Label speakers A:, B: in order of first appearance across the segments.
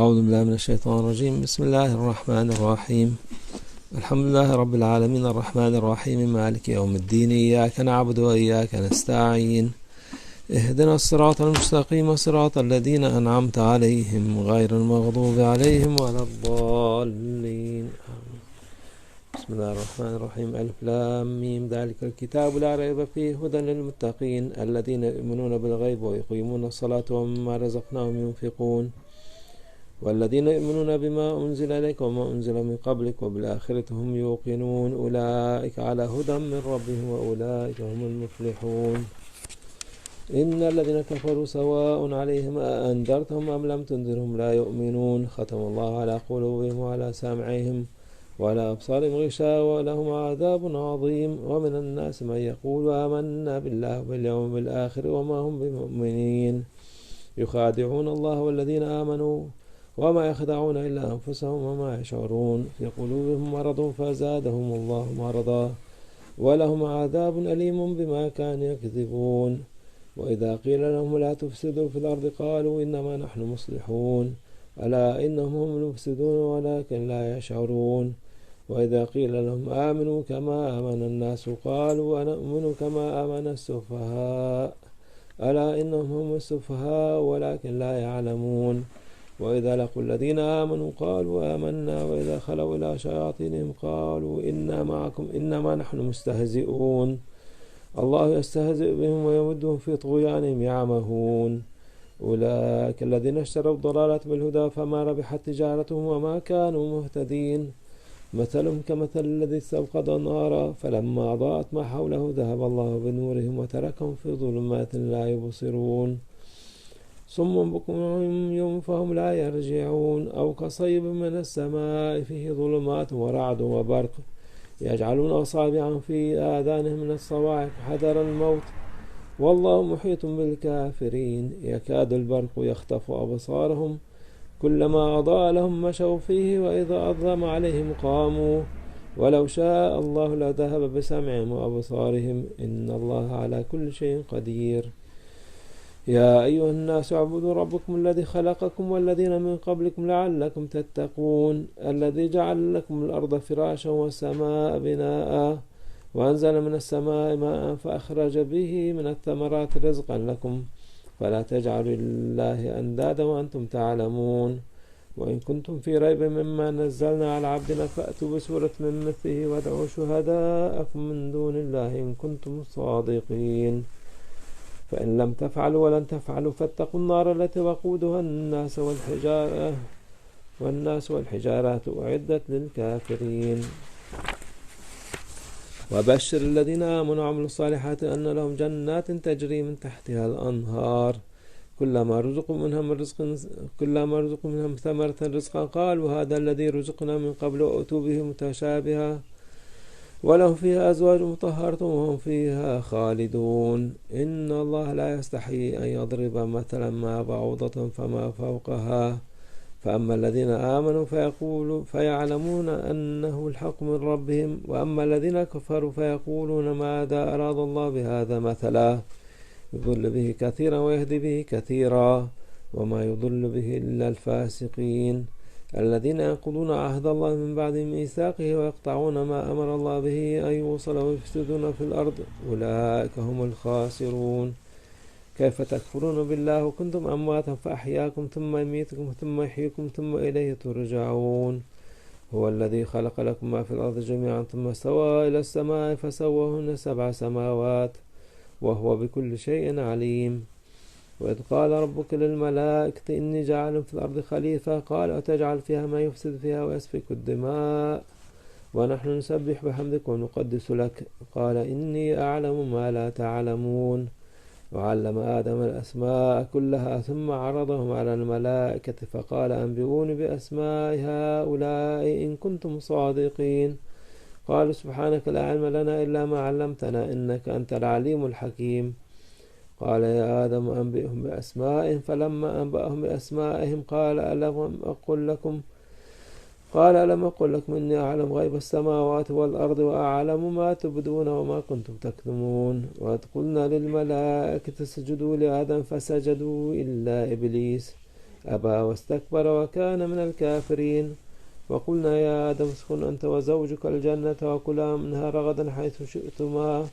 A: أعوذ بالله من الشيطان الرجيم. بسم الله الرحمن الرحيم. الحمد لله رب العالمين الرحمن الرحيم مالك يوم الدين، إياك نعبد وإياك نستعين، اهدنا الصراط المستقيم صراط الذين أنعمت عليهم غير المغضوب عليهم ولا الضالين. بسم الله الرحمن الرحيم. ألف لام ميم، ذلك الكتاب لا ريب فيه هدى للمتقين الذين يؤمنون بالغيب ويقيمون الصلاة ومما رزقناهم ينفقون والذين يؤمنون بما أنزل إليك وما أنزل من قبلك وبالآخرة هم يوقنون أولئك على هدى من ربهم وأولئك هم المفلحون. إن الذين كفروا سواء عليهم أأنذرتهم أم لم تنذرهم لا يؤمنون. ختم الله على قلوبهم وعلى سامعهم وعلى أبصارهم غشاوة ولهم عذاب عظيم. ومن الناس من يقول آمنا بالله وباليوم الآخر وما هم بمؤمنين يخادعون الله والذين آمنوا وما يخدعون إلا أنفسهم وما يشعرون. في قلوبهم مرض فزادهم الله مرضا ولهم عذاب أليم بما كانوا يكذبون. وإذا قيل لهم لا تفسدوا في الأرض قالوا إنما نحن مصلحون ألا إنهم هم المفسدون ولكن لا يشعرون. وإذا قيل لهم آمنوا كما آمن الناس قالوا أنؤمن كما آمن السفهاء ألا إنهم هم السفهاء ولكن لا يعلمون. وإذا لقوا الذين آمنوا قالوا آمنا وإذا خلوا إلى شياطينهم قالوا إنا معكم إنما نحن مستهزئون الله يستهزئ بهم ويمدهم في طغيانهم يعمهون. أولئك الذين اشتروا الضلالة بالهدى فما ربحت تجارتهم وما كانوا مهتدين. مثلهم كمثل الذي استوقد نارا فلما أضاءت ما حوله ذهب الله بنورهم وتركهم في ظلمات لا يبصرون. صم بكم عمي فهم لا يرجعون. أو كصيب من السماء فيه ظلمات ورعد وبرق يجعلون أصابعهم في آذانهم من الصواعق حذر الموت والله محيط بالكافرين. يكاد البرق يخطف أبصارهم كلما أضاء لهم مشوا فيه وإذا أظلم عليهم قاموا ولو شاء الله لذهب بسمعهم وأبصارهم إن الله على كل شيء قدير. يا أيها الناس اعبدوا ربكم الذي خلقكم والذين من قبلكم لعلكم تتقون الذي جعل لكم الأرض فراشا والسماء بناء وأنزل من السماء ماء فأخرج به من الثمرات رزقا لكم فلا تجعلوا لله أندادا وأنتم تعلمون. وإن كنتم في ريب مما نزلنا على عبدنا فأتوا بسورة من مثله وادعوا شهداءكم من دون الله إن كنتم صادقين. فإن لم تفعلوا ولن تفعلوا فاتقوا النار التي وقودها الناس والحجارة أعدت للكافرين. وبشر الذين آمنوا وعملوا الصالحات أن لهم جنات تجري من تحتها الأنهار كلما رزقوا منها ثمرة رزقا قالوا هذا الذي رزقنا من قبل وأتوا به متشابها ولهم فيها أزواج مطهرة وهم فيها خالدون. إن الله لا يستحيي أن يضرب مثلا ما بعوضة فما فوقها فأما الذين آمنوا فيعلمون أنه الحق من ربهم وأما الذين كفروا فيقولون ماذا أراد الله بهذا مثلا يضل به كثيرا ويهدي به كثيرا وما يضل به إلا الفاسقين الذين ينقضون عهد الله من بعد ميثاقه ويقطعون ما أمر الله به أن يوصل ويفسدون في الأرض أولئك هم الخاسرون. كيف تكفرون بالله وكنتم أمواتا فأحياكم ثم يميتكم ثم يحييكم ثم إليه ترجعون. هو الذي خلق لكم ما في الأرض جميعا ثم استوى إلى السماء فسواهن 7 سماوات وهو بكل شيء عليم. وإذ قال ربك للملائكة إني جاعل في الأرض خليفة قال أتجعل فيها ما يفسد فيها ويسفك الدماء ونحن نسبح بحمدك ونقدس لك قال إني أعلم ما لا تعلمون. وعلم آدم الأسماء كلها ثم عرضهم على الملائكة فقال أنبئوني بأسماء هؤلاء إن كنتم صادقين قالوا سبحانك لا علم لنا إلا ما علمتنا إنك أنت العليم الحكيم. قال يا آدم أنبئهم بأسمائهم فلما أنبأهم بأسمائهم قال ألم أقل لكم إني أعلم غيب السماوات والأرض وأعلم ما تبدون وما كنتم تكتمون. وإذ قلنا للملائكة اسجدوا لآدم فسجدوا إلا إبليس أبى واستكبر وكان من الكافرين. وقلنا يا آدم اسكن أنت وزوجك الجنة وكلا منها رغدا حيث شئتما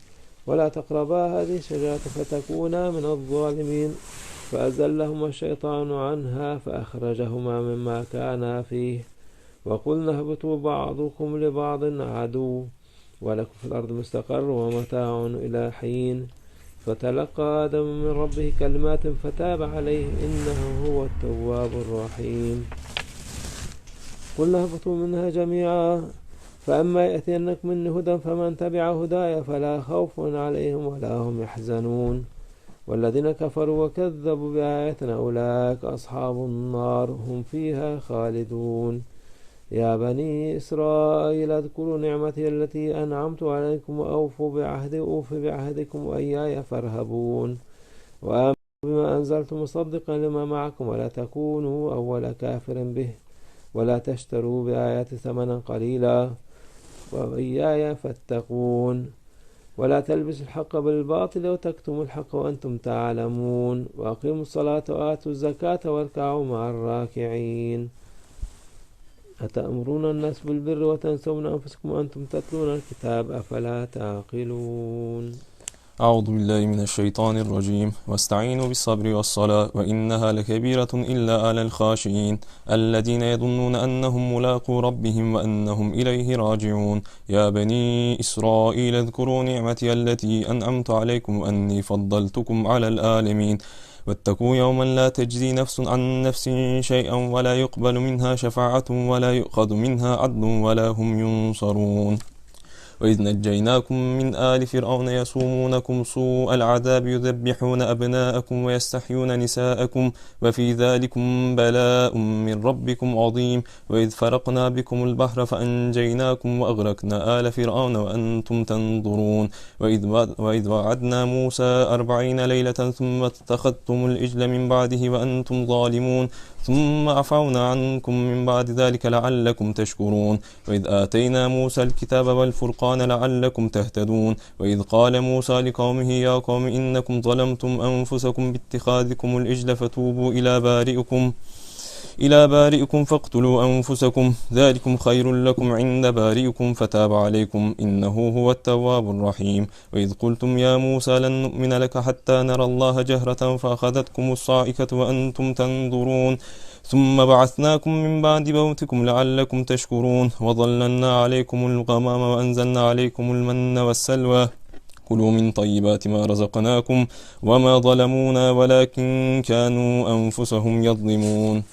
A: ولا تقربا هذه الشجرة فتكونا من الظالمين. فأزلهما الشيطان عنها فأخرجهما مما كانا فيه. وقلنا اهبطوا بعضكم لبعض عدو ولكم في الأرض مستقر ومتاع إلى حين. فتلقى آدم من ربه كلمات فتاب عليه إنه هو التواب الرحيم. قلنا اهبطوا منها جميعا فأما يأتينكم مني هدى فمن تبع هداي فلا خوف عليهم ولا هم يحزنون. والذين كفروا وكذبوا بآياتنا أولئك أصحاب النار هم فيها خالدون. يا بني إسرائيل اذكروا نعمتي التي أنعمت عليكم وأوفوا بعهدي أوف بعهدكم وإياي فارهبون. وآمنوا بما أنزلت مصدقا لما معكم ولا تكونوا أول كافر به ولا تشتروا بآياتي ثمنا قليلا وإياي فاتقون. ولا تلبسوا الحق بالباطل وتكتموا الحق وأنتم تعلمون. وأقيموا الصلاة وآتوا الزكاة واركعوا مع الراكعين. أتأمرون الناس بالبر وتنسون أنفسكم وأنتم تتلون الكتاب أفلا تعقلون.
B: أعوذ بالله من الشيطان الرجيم. واستعينوا بالصبر والصلاة وإنها لكبيرة إلا على الخاشعين الذين يظنون أنهم ملاقو ربهم وأنهم إليه راجعون. يا بني إسرائيل اذكروا نعمتي التي أنعمت عليكم وأني فضلتكم على العالمين. واتقوا يوما لا تجزي نفس عن نفس شيئا ولا يقبل منها شفاعة ولا يؤخذ منها عدل ولا هم ينصرون. وإذ نجيناكم من آل فرعون يسومونكم سوء العذاب يذبحون أبناءكم ويستحيون نساءكم وفي ذلكم بلاء من ربكم عظيم. وإذ فرقنا بكم البحر فأنجيناكم وأغرقنا آل فرعون وأنتم تنظرون. وإذ وعدنا موسى 40 ليلة ثم اتخذتم الإجل من بعده وأنتم ظالمون ثم عفونا عنكم من بعد ذلك لعلكم تشكرون. وإذ آتينا موسى الكتاب والفرقان لعلكم تهتدون. وإذ قال موسى لقومه يا قوم إنكم ظلمتم أنفسكم باتخاذكم الإجل فتوبوا إلى بارئكم فاقتلوا أنفسكم ذلكم خير لكم عند بارئكم فتاب عليكم إنه هو التواب الرحيم. وإذ قلتم يا موسى لن نؤمن لك حتى نرى الله جهرة فأخذتكم الصاعقة وأنتم تنظرون ثم بعثناكم من بعد موتكم لعلكم تشكرون. وظللنا عليكم الغمام وأنزلنا عليكم المن والسلوى كلوا من طيبات ما رزقناكم وما ظلمونا ولكن كانوا أنفسهم يظلمون.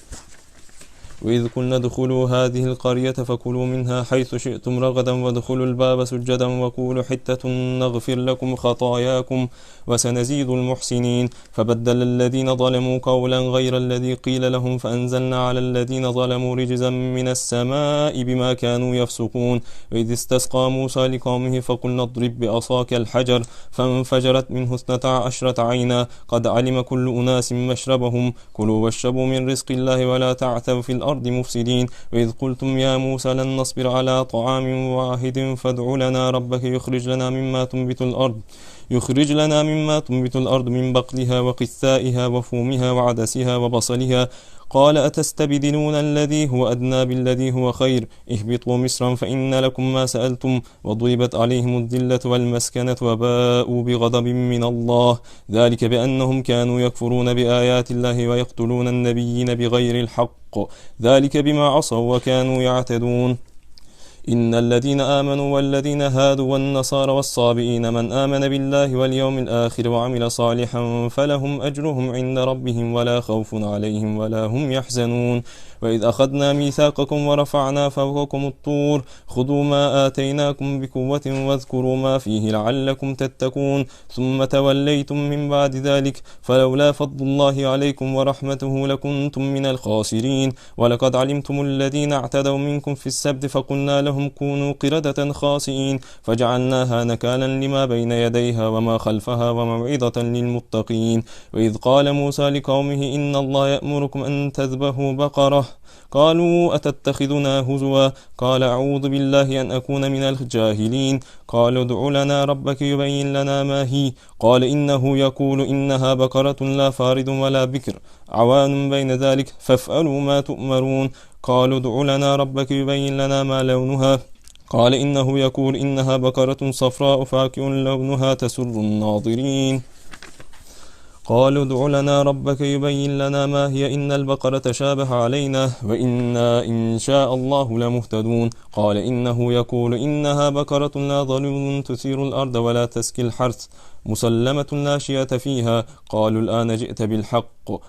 B: وإذ قلنا ادخلوا هذه القرية فكلوا منها حيث شئتم رغدا وادخلوا الباب سجدا وقولوا حتة نغفر لكم خطاياكم وسنزيد المحسنين. فبدل الذين ظلموا قولا غير الذي قيل لهم فأنزلنا على الذين ظلموا رجزا من السماء بما كانوا يفسقون. وإذ استسقى موسى لقومه فقلنا اضرب بعصاك الحجر فانفجرت منه 12 عينا قد علم كل أناس مشربهم كلوا واشربوا من رزق الله ولا تعثوا في الأرض مفسدين. وإذ قلتم يا موسى لن نصبر على طعام واحد فادع لنا ربك يخرج لنا مما تنبت الأرض من بقلها وقثائها وفومها وعدسها وبصلها قال أتستبدلون الذي هو أدنى بالذي هو خير اهبطوا مصرا فإن لكم ما سألتم وضربت عليهم الذلة والمسكنة وباءوا بغضب من الله ذلك بأنهم كانوا يكفرون بآيات الله ويقتلون النبيين بغير الحق ذلك بما عصوا وكانوا يعتدون. إن الذين آمنوا والذين هادوا والنصارى والصابئين من آمن بالله واليوم الآخر وعمل صالحا فلهم أجرهم عند ربهم ولا خوف عليهم ولا هم يحزنون. وإذ أخذنا ميثاقكم ورفعنا فوقكم الطور خذوا ما آتيناكم بقوة واذكروا ما فيه لعلكم تتقون ثم توليتم من بعد ذلك فلولا فضل الله عليكم ورحمته لكنتم من الخاسرين. ولقد علمتم الذين اعتدوا منكم في السبت فقلنا لهم لهم كونوا قردة خاسئين فجعلناها نكالا لما بين يديها وما خلفها وموعظة للمتقين. وإذ قال موسى لقومه إن الله يأمركم أن تذبحوا بقرة قالوا أتتخذنا هزوا قال أعوذ بالله أن أكون من الجاهلين. قالوا ادع لنا ربك يبين لنا ما هي قال إنه يقول إنها بقرة لا فارض ولا بكر عوان بين ذلك فافعلوا ما تؤمرون. قالوا ادع لنا ربك يبين لنا ما لونها قال إنه يقول إنها بقرة صفراء فاقع لونها تسر الناظرين. قالوا ادع لنا ربك يبين لنا ما هي إن البقرة تشابه علينا وإنا إن شاء الله لمهتدون. قال إنه يقول إنها بقرة لا ظلول تثير الأرض ولا تسقي الحرث مسلمة لا شية فيها. قالوا الآن جئت بالحق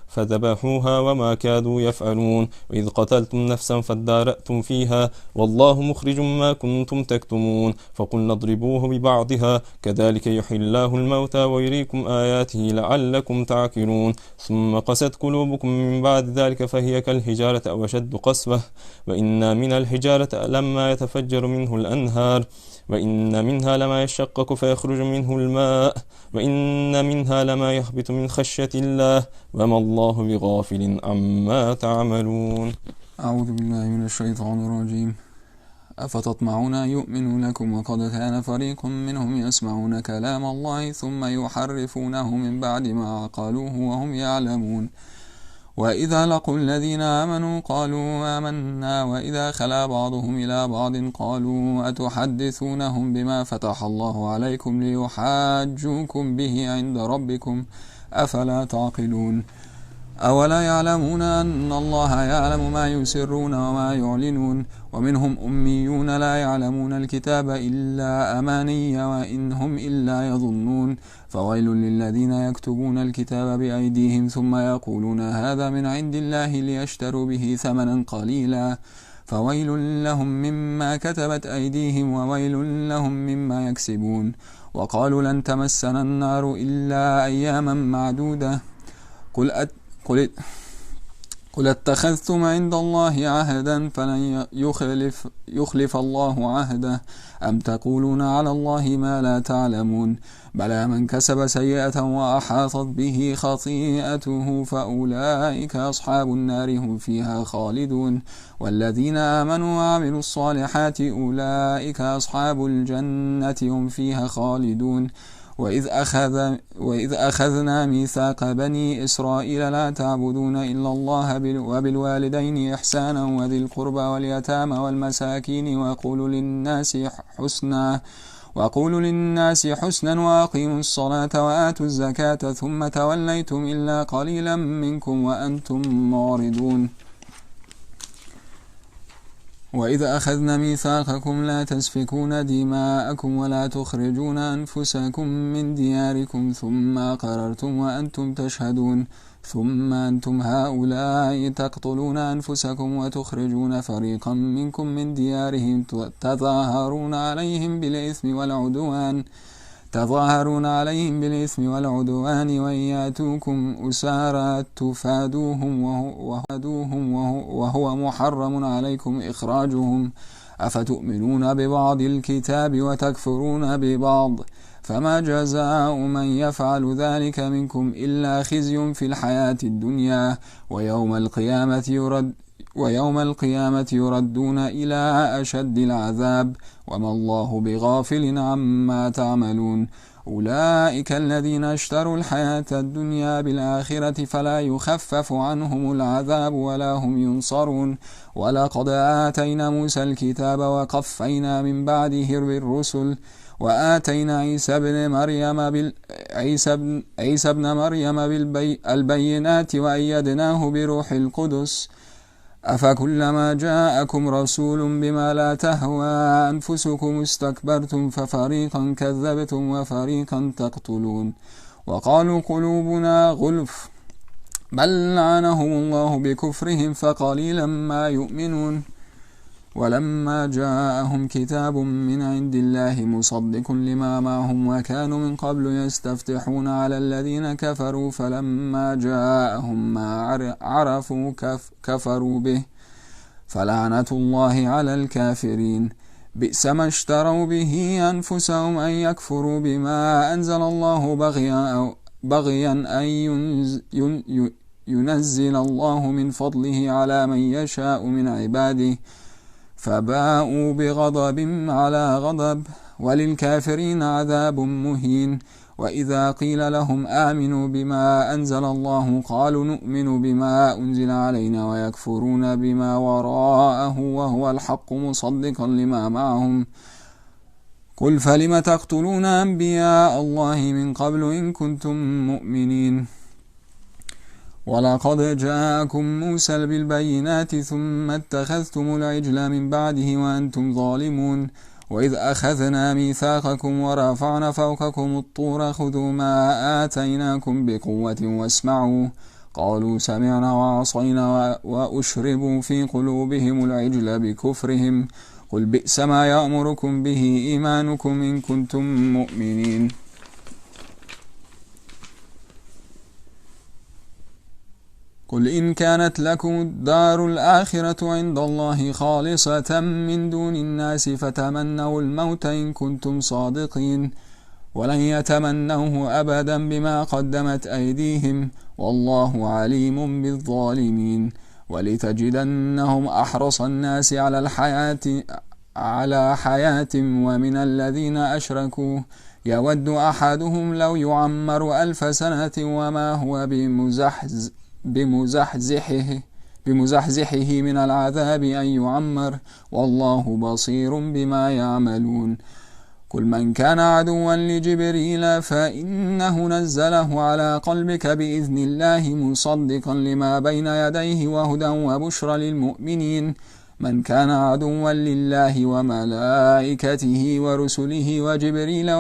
B: فذبحوها وما كادوا يفعلون. وإذ قتلتم نفسا فادارأتم فيها والله مخرج ما كنتم تكتمون. فقلنا اضربوه ببعضها كذلك يحيي الله الموتى ويريكم آياته لعلكم تعقلون. ثم قست قلوبكم من بعد ذلك فهي كالحجارة أو أشد قسوة وإن من الحجارة لما يتفجر منه الأنهار وإن منها لما يشقق فيخرج منه الماء وإن منها لما يهبط من خشية الله وما الله بغافل عما تعملون.
C: أعوذ بالله من الشيطان الرجيم. أفتطمعون أن يؤمنوا لكم وقد كان فريق منهم يسمعون كلام الله ثم يحرفونه من بعد ما عقلوه وهم يعلمون. وإذا لقوا الذين آمنوا قالوا آمنا وإذا خلا بعضهم إلى بعض قالوا أتحدثونهم بما فتح الله عليكم ليحاجوكم به عند ربكم أفلا تعقلون. أولا يعلمون أن الله يعلم ما يسرون وما يعلنون. ومنهم أميون لا يعلمون الكتاب إلا أماني وإن هم إلا يظنون. فويل للذين يكتبون الكتاب بأيديهم ثم يقولون هذا من عند الله ليشتروا به ثمنا قليلا فويل لهم مما كتبت أيديهم وويل لهم مما يكسبون. وقالوا لن تمسنا النار إلا أياما معدودة قل اتخذتم عند الله عهدا فلن يخلف الله عهده أم تقولون على الله ما لا تعلمون. بلى من كسب سيئة وأحاطت به خطيئته فأولئك أصحاب النار هم فيها خالدون. والذين آمنوا وعملوا الصالحات أولئك أصحاب الجنة هم فيها خالدون. وإذ أخذنا ميثاق بني إسرائيل لا تعبدون إلا الله وبالوالدين إحسانا وذي القربى واليتامى والمساكين وقولوا للناس حسنا وأقيموا الصلاة وآتوا الزكاة ثم توليتم إلا قليلا منكم وأنتم معرضون. وإذا أخذنا ميثاقكم لا تسفكون دماءكم ولا تخرجون أنفسكم من دياركم ثم أقررتم وأنتم تشهدون. ثم أنتم هؤلاء تقتلون أنفسكم وتخرجون فريقا منكم من ديارهم تظاهرون عليهم بالإثم والعدوان وإن يأتوكم أسارى تفادوهم وهو محرم عليكم إخراجهم. أفتؤمنون ببعض الكتاب وتكفرون ببعض فما جزاء من يفعل ذلك منكم إلا خزي في الحياة الدنيا ويوم القيامة يردون إلى أشد العذاب وما الله بغافل عما تعملون. أولئك الذين اشتروا الحياة الدنيا بالآخرة فلا يخفف عنهم العذاب ولا هم ينصرون. ولقد آتينا موسى الكتاب وقفينا من بعده بالرسل وآتينا عيسى ابن مريم بالبينات وأيدناه بروح القدس. أفكلما جاءكم رسول بما لا تهوى أنفسكم استكبرتم ففريقا كذبتم وفريقا تقتلون. وقالوا قلوبنا غلف بل لعنهم الله بكفرهم فقليلا ما يؤمنون. ولما جاءهم كتاب من عند الله مصدق لما معهم وكانوا من قبل يستفتحون على الذين كفروا فلما جاءهم ما عرفوا كفروا به فلعنة الله على الكافرين. بئس ما اشتروا به أنفسهم أن يكفروا بما أنزل الله بغيا أن ينزل الله من فضله على من يشاء من عباده، فباءوا بغضب على غضب، وللكافرين عذاب مهين. وإذا قيل لهم آمنوا بما أنزل الله قالوا نؤمن بما أنزل علينا ويكفرون بما وراءه وهو الحق مصدقا لما معهم. قل فلم تقتلون أنبياء الله من قبل إن كنتم مؤمنين؟ ولقد جاءكم موسى بالبينات ثم اتخذتم العجل من بعده وأنتم ظالمون. وإذ أخذنا ميثاقكم ورفعنا فوقكم الطور خذوا ما آتيناكم بقوة واسمعوا. قالوا سمعنا وعصينا وأشربوا في قلوبهم العجل بكفرهم. قل بئس ما يأمركم به إيمانكم إن كنتم مؤمنين. قل إن كانت لكم الدار الآخرة عند الله خالصة من دون الناس فتمنوا الموت إن كنتم صادقين، ولن يتمنوه أبدا بما قدمت أيديهم والله عليم بالظالمين. ولتجدنهم أحرص الناس على حياة ومن الذين أشركوا يود أحدهم لو يعمر 1000 سنة وما هو بمزحزحه من العذاب أن يعمر والله بصير بما يعملون. قل من كان عدوا لجبريل فإنه نزله على قلبك بإذن الله مصدقا لما بين يديه وهدى وبشرى للمؤمنين. من كان عدوا لله وملائكته ورسله وجبريل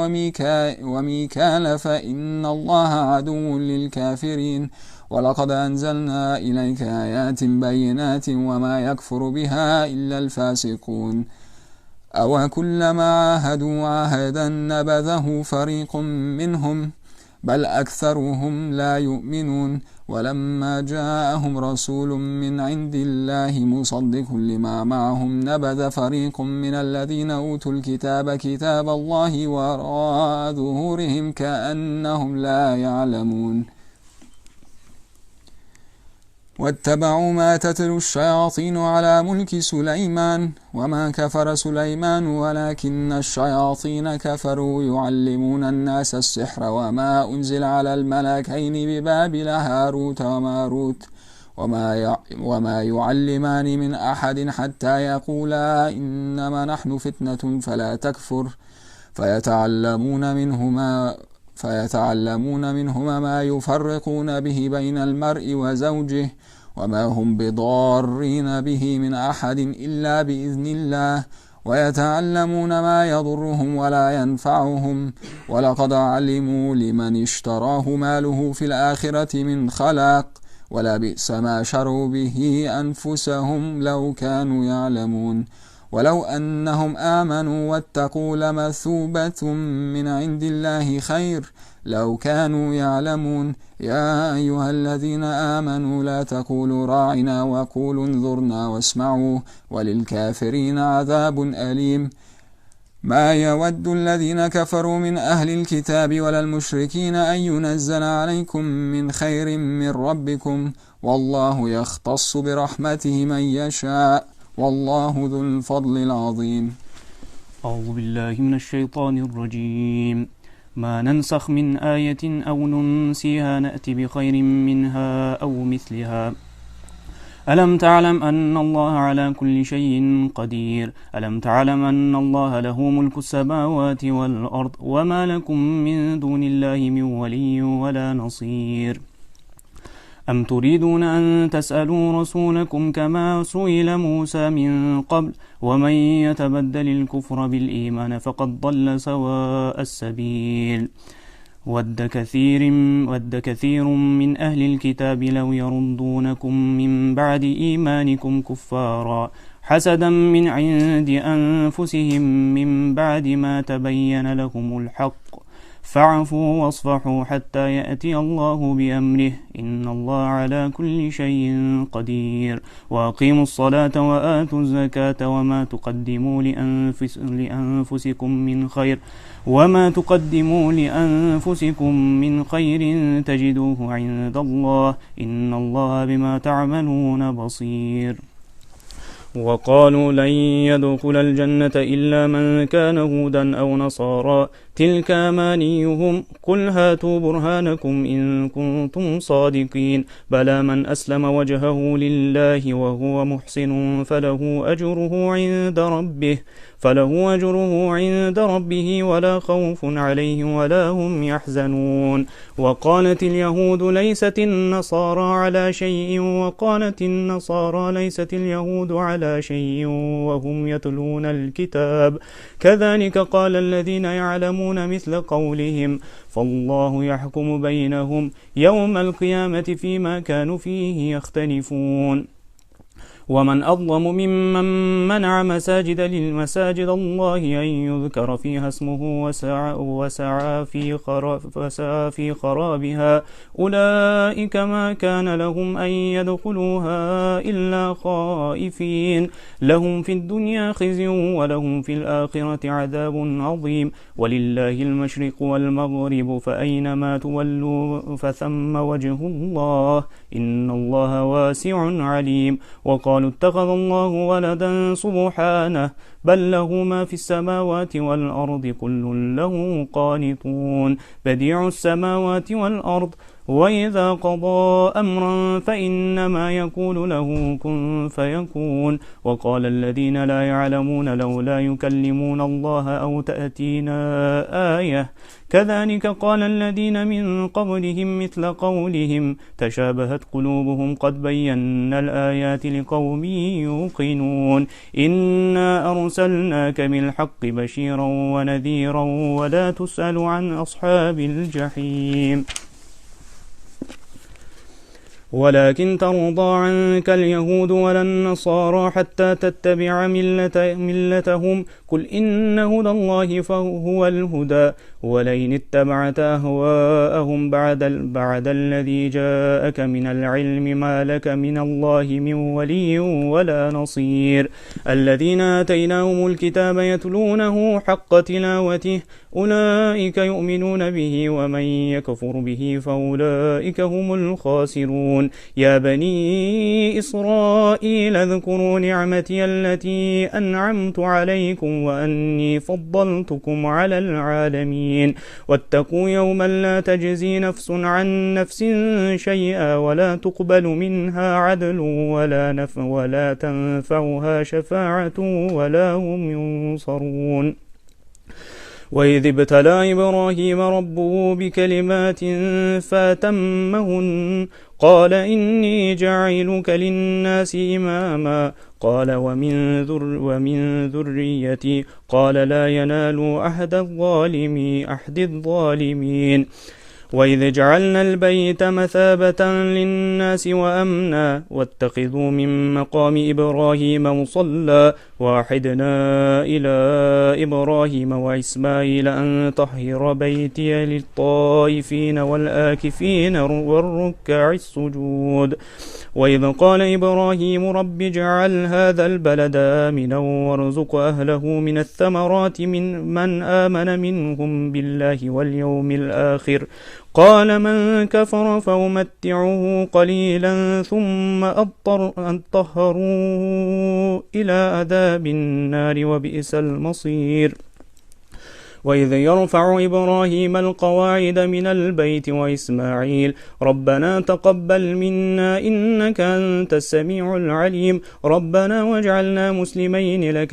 C: وميكال فإن الله عدو للكافرين. ولقد أنزلنا إليك آيات بينات وما يكفر بها إلا الفاسقون. أو كلما عاهدوا عهدا نبذه فريق منهم بل أكثرهم لا يؤمنون. ولما جاءهم رسول من عند الله مصدق لما معهم نبذ فريق من الذين أوتوا الكتاب كتاب الله وراء ظهورهم كأنهم لا يعلمون. واتبعوا ما تتلو الشياطين على ملك سليمان وما كفر سليمان ولكن الشياطين كفروا يعلمون الناس السحر وما أنزل على الملكين ببابل هاروت وماروت وما يعلمان من أحد حتى يقولا إنما نحن فتنة فلا تكفر فيتعلمون منهما ما يفرقون به بين المرء وزوجه وما هم بضارين به من أحد إلا بإذن الله ويتعلمون ما يضرهم ولا ينفعهم ولقد علموا لمن اشتراه ماله في الآخرة من خلاق ولبئس ما شروا به أنفسهم لو كانوا يعلمون. ولو أنهم آمنوا واتقوا لمثوبة من عند الله خير لو كانوا يعلمون. يا أيها الذين آمنوا لا تقولوا راعنا وقولوا انظرنا واسمعوا وللكافرين عذاب أليم. ما يود الذين كفروا من أهل الكتاب ولا المشركين أن ينزل عليكم من خير من ربكم والله يختص برحمته من يشاء والله ذو الفضل العظيم.
D: أعوذ بالله من الشيطان الرجيم. ما ننسخ من آية أو ننسيها نأتي بخير منها أو مثلها. ألم تعلم أن الله على كل شيء قدير. ألم تعلم أن الله له ملك السماوات والأرض وما لكم من دون الله من ولي ولا نصير. أم تريدون أن تسألوا رسولكم كما سئل موسى من قبل ومن يتبدل الكفر بالإيمان فقد ضل سواء السبيل. ود كثير من أهل الكتاب لو يردونكم من بعد إيمانكم كفارا حسدا من عند أنفسهم من بعد ما تبين لهم الحق فاعفوا واصفحوا حتى يأتي الله بأمره إن الله على كل شيء قدير وأقيموا الصلاة وآتوا الزكاة وما تقدموا لأنفسكم من خير تجدوه عند الله إن الله بما تعملون بصير وقالوا لن يدخل الجنة إلا من كان هودا أو نصارى تلك أمانيهم قل هاتوا برهانكم إن كنتم صادقين بلى من أسلم وجهه لله وهو محسن فله أجره عند ربه ولا خوف عليهم ولا هم يحزنون وقالت اليهود ليست النصارى على شيء وقالت النصارى ليست اليهود على شيء وهم يتلون الكتاب كذلك قال الذين يعلمون مثل قولهم فالله يحكم بينهم يوم القيامة فيما كانوا فيه يختلفون ومن أظلم ممن منع مساجد الله أن يذكر فيها اسمه وسعى في خرابها أولئك ما كان لهم أن يدخلوها إلا خائفين لهم في الدنيا خزي ولهم في الآخرة عذاب عظيم ولله المشرق والمغرب فأينما تولوا فثم وجه الله إن الله واسع عليم وقالوا اتخذ الله ولدا سبحانه بل له ما في السماوات والأرض كل له قانتون بديع السماوات والأرض وإذا قضى أمرا فإنما يقول له كن فيكون وقال الذين لا يعلمون لولا يكلمون الله أو تأتينا آية كذلك قال الذين من قبلهم مثل قولهم تشابهت قلوبهم قد بينا الآيات لقوم يوقنون إنا أرسلناك بالحق بشيرا ونذيرا ولا تسأل عن أصحاب الجحيم ولكن ترضى عنك اليهود ولا النصارى حتى تتبع ملتهم قل إن هدى الله فهو الهدى ولئن اتبعت أهواءهم بعد الذي جاءك من العلم ما لك من الله من ولي ولا نصير الذين آتيناهم الكتاب يتلونه حق تلاوته أولئك يؤمنون به ومن يكفر به فأولئك هم الخاسرون يا بني إسرائيل اذكروا نعمتي التي أنعمت عليكم وأني فضلتكم على العالمين واتقوا يوما لا تجزي نفس عن نفس شيئا ولا تقبل منها عدل ولا تنفعها شفاعة ولا هم ينصرون وإذ ابتلى إبراهيم ربه بكلمات فأتمهن قال إني جاعلك للناس إماما قال ومن ذريتي قال لا ينال أحد الظالمين وإذ جعلنا البيت مثابة للناس وأمنا واتخذوا من مقام إبراهيم مصلى وأعهدنا إلى إبراهيم وإسماعيل أن طهر بيتي للطائفين والآكفين والركع السجود وإذ قال إبراهيم رب اجعل هذا البلد آمنا وارزق أهله من الثمرات من آمن منهم بالله واليوم الآخر قال من كفر فأمتعه قليلا ثم أضطره إلى عذاب النار وبئس المصير وإذ يرفع إبراهيم القواعد من البيت وإسماعيل ربنا تقبل منا إنك أنت السميع العليم ربنا واجعلنا مسلمين لك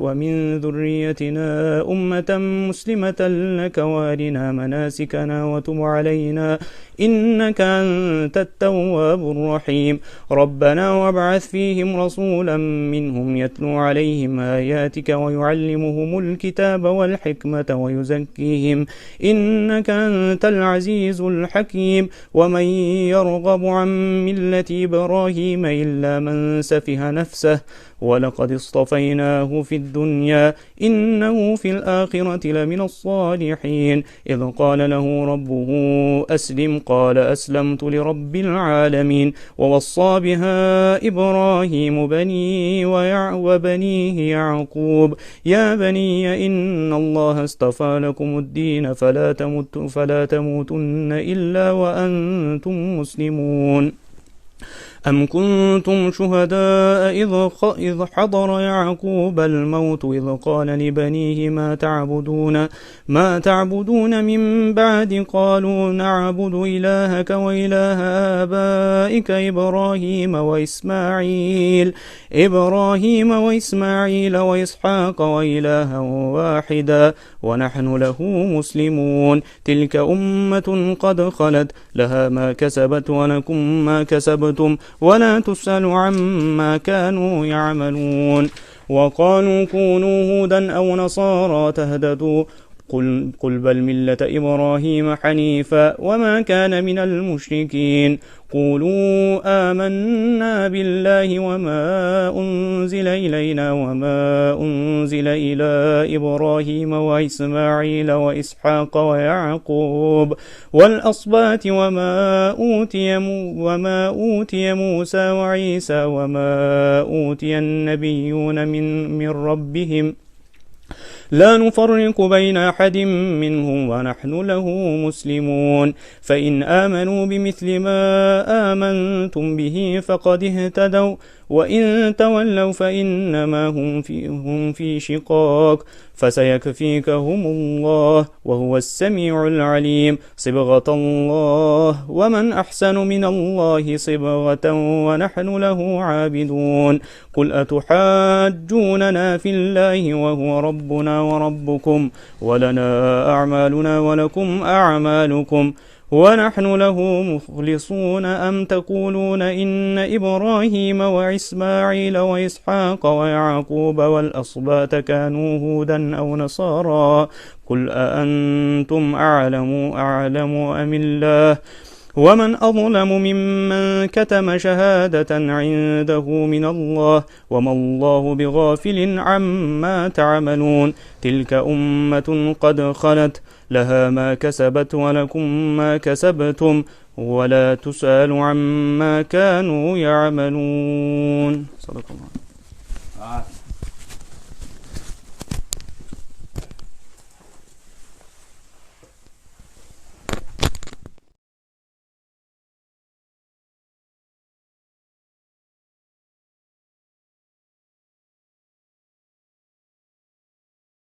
D: ومن ذريتنا أمة مسلمة لك وارنا مناسكنا وتب علينا إنك أنت التواب الرحيم ربنا وابعث فيهم رسولا منهم يتلو عليهم آياتك ويعلمهم الكتاب والحكمة ويزكيهم إنك أنت العزيز الحكيم ومن يرغب عن ملة إبراهيم إلا من سفه نفسه ولقد اصطفيناه في الدنيا إنه في الآخرة لمن الصالحين إذ قال له ربه أسلم قال أسلمت لرب العالمين ووصى بها إبراهيم بنيه وبنيه يعقوب يا بني إن الله اصطفى لكم الدين فلا تموتن إلا وأنتم مسلمون أم كنتم شهداء إذ حضر يعقوب الموت إذ قال لبنيه ما تعبدون من بعد قالوا نعبد إلهك وإله آبائك إبراهيم وإسماعيل وإسحاق وإلها واحدا ونحن له مسلمون تلك أمة قد خلت لها ما كسبت ولكم ما كسبتم ولا تسأل عما كانوا يعملون وقالوا كونوا هودا أو نصارى تهتدوا قل بل ملة إبراهيم حنيفا وما كان من المشركين قولوا آمنا بالله وما أنزل إلينا وما أنزل إلى إبراهيم وإسماعيل وإسحاق ويعقوب والأصباط وما أوتي موسى وعيسى وما أوتي النبيون من ربهم لا نفرق بين أحد منهم ونحن له مسلمون فإن آمنوا بمثل ما آمنتم به فقد اهتدوا وإن تولوا فإنما هم في شقاق فسيكفيكهم الله وهو السميع العليم صبغة الله ومن أحسن من الله صبغة ونحن له عابدون قل أتحاجوننا في الله وهو ربنا وربكم ولنا أعمالنا ولكم أعمالكم ونحن له مخلصون أم تقولون إن إبراهيم وإسماعيل وإسحاق ويعقوب والأصباط كانوا هودا أو نصارى قل أأنتم أعلم أم الله ومن أظلم ممن كتم شهادة عنده من الله وما الله بغافل عما تعملون تلك أمة قد خلت لها ما كسبت ولكم ما كسبتم ولا تسأل عما كانوا يعملون صدق الله.